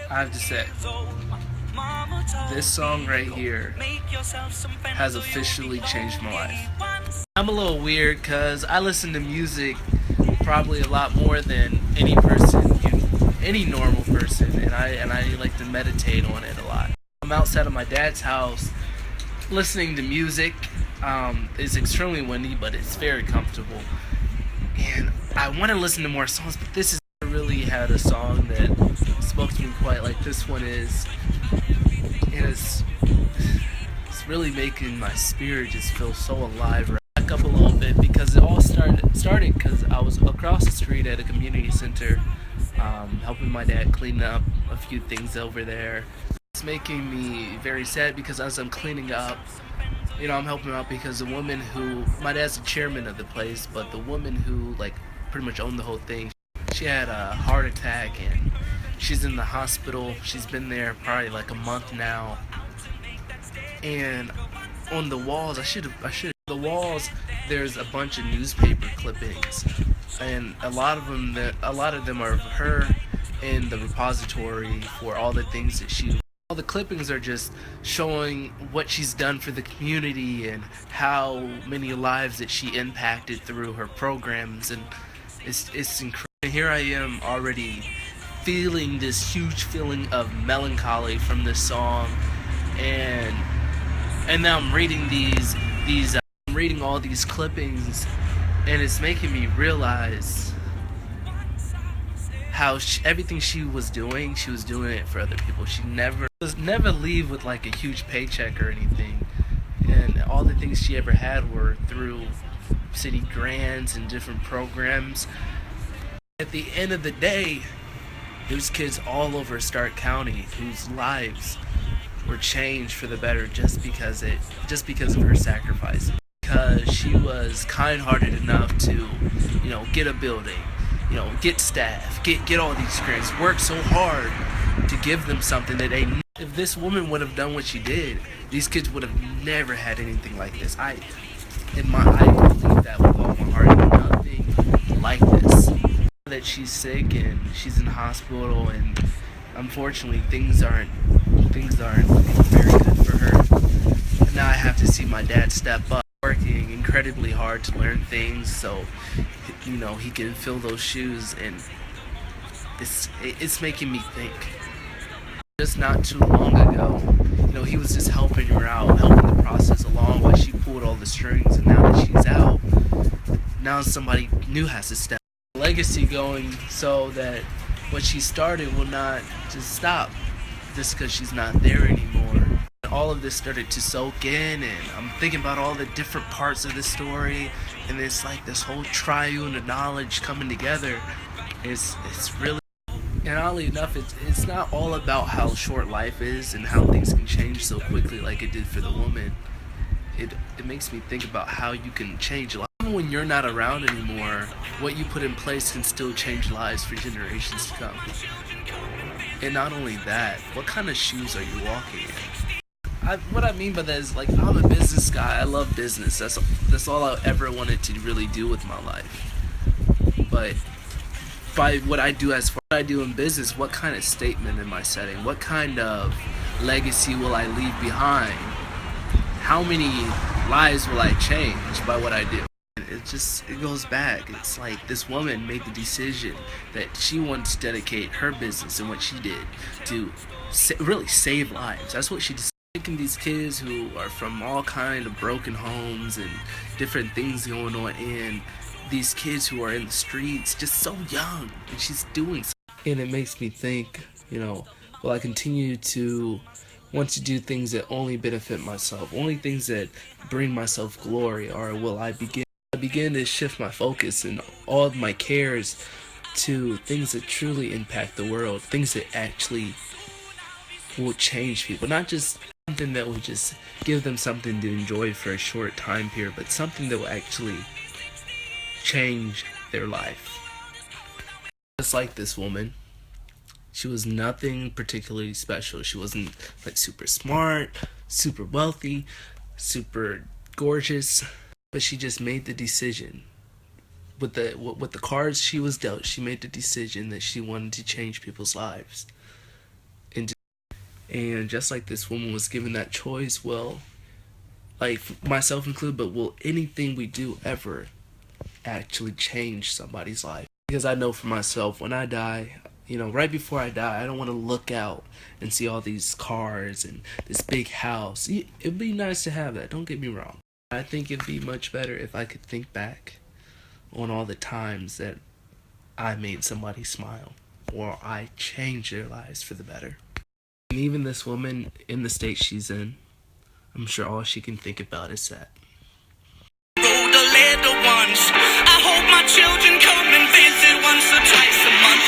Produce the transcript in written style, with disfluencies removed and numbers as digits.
I have to say, this song right here has officially changed my life. I'm a little weird because I listen to music probably a lot more than any person, any normal person, and I like to meditate on it a lot. I'm outside of my dad's house listening to music. It's extremely windy, but it's very comfortable. And I want to listen to more songs, but this is really had a song that spoke to me quite like this one is. And it's really making my spirit just feel so alive. Back up a little bit because it all started because I was across the street at a community center, helping my dad clean up a few things over there. It's making me very sad because as I'm cleaning up, I'm helping out because the woman who, my dad's the chairman of the place, but the woman who like pretty much owned the whole thing, she had a heart attack and she's in the hospital. She's been there probably like a month now. And on the walls, the walls, there's a bunch of newspaper clippings, and a lot of them are of her in the repository for all the things that she. All the clippings are just showing what she's done for the community and how many lives that she impacted through her programs, and it's incredible. Here I am already feeling this huge feeling of melancholy from this song, and now I'm reading I'm reading all these clippings, and it's making me realize how everything she was doing it for other people. She never leave with like a huge paycheck or anything, and all the things she ever had were through city grants and different programs. At the end of the day, there's kids all over Stark County whose lives were changed for the better just because of her sacrifice. Because she was kind-hearted enough to, get a building, get staff, get all these grants, work so hard to give them something that they need. If this woman would have done what she did, these kids would have never had anything like this. I believe that with all my heart. Nothing like this. That she's sick and she's in the hospital, and unfortunately things aren't looking very good for her. And now I have to see my dad step up, working incredibly hard to learn things so he can fill those shoes, and it's making me think. Just not too long ago, he was just helping her out, helping the process along while she pulled all the strings, and now that she's out, now somebody new has to step legacy going so that what she started will not just stop just because she's not there anymore. All of this started to soak in, and I'm thinking about all the different parts of the story, and it's like this whole triune of knowledge coming together. It's really, and oddly enough, it's not all about how short life is and how things can change so quickly like it did for the woman. It makes me think about how you can change life. When you're not around anymore, what you put in place can still change lives for generations to come. And not only that, what kind of shoes are you walking in? What I mean by that is, like, I'm a business guy. I love business. That's all I ever wanted to really do with my life. But by what I do in business, what kind of statement am I setting? What kind of legacy will I leave behind? How many lives will I change by what I do? It goes back. It's like this woman made the decision that she wanted to dedicate her business and what she did to really save lives. That's what she decided. Taking these kids who are from all kind of broken homes and different things going on, and these kids who are in the streets just so young, and she's doing something. And it makes me think, will I continue to want to do things that only benefit myself, only things that bring myself glory, or will I begin to shift my focus and all of my cares to things that truly impact the world, things that actually will change people, not just something that will just give them something to enjoy for a short time period, but something that will actually change their life. Just like this woman, she was nothing particularly special. She wasn't like super smart, super wealthy, super gorgeous, but she just made the decision. With the cards she was dealt, she made the decision that she wanted to change people's lives. And just like this woman was given that choice, well, like myself included, but will anything we do ever actually change somebody's life? Because I know for myself, when I die, right before I die, I don't want to look out and see all these cars and this big house. It'd be nice to have that, don't get me wrong. I think it'd be much better if I could think back on all the times that I made somebody smile or I changed their lives for the better. And even this woman, in the state she's in, I'm sure all she can think about is that. Road a little once. I hope my children come and visit once or twice a month.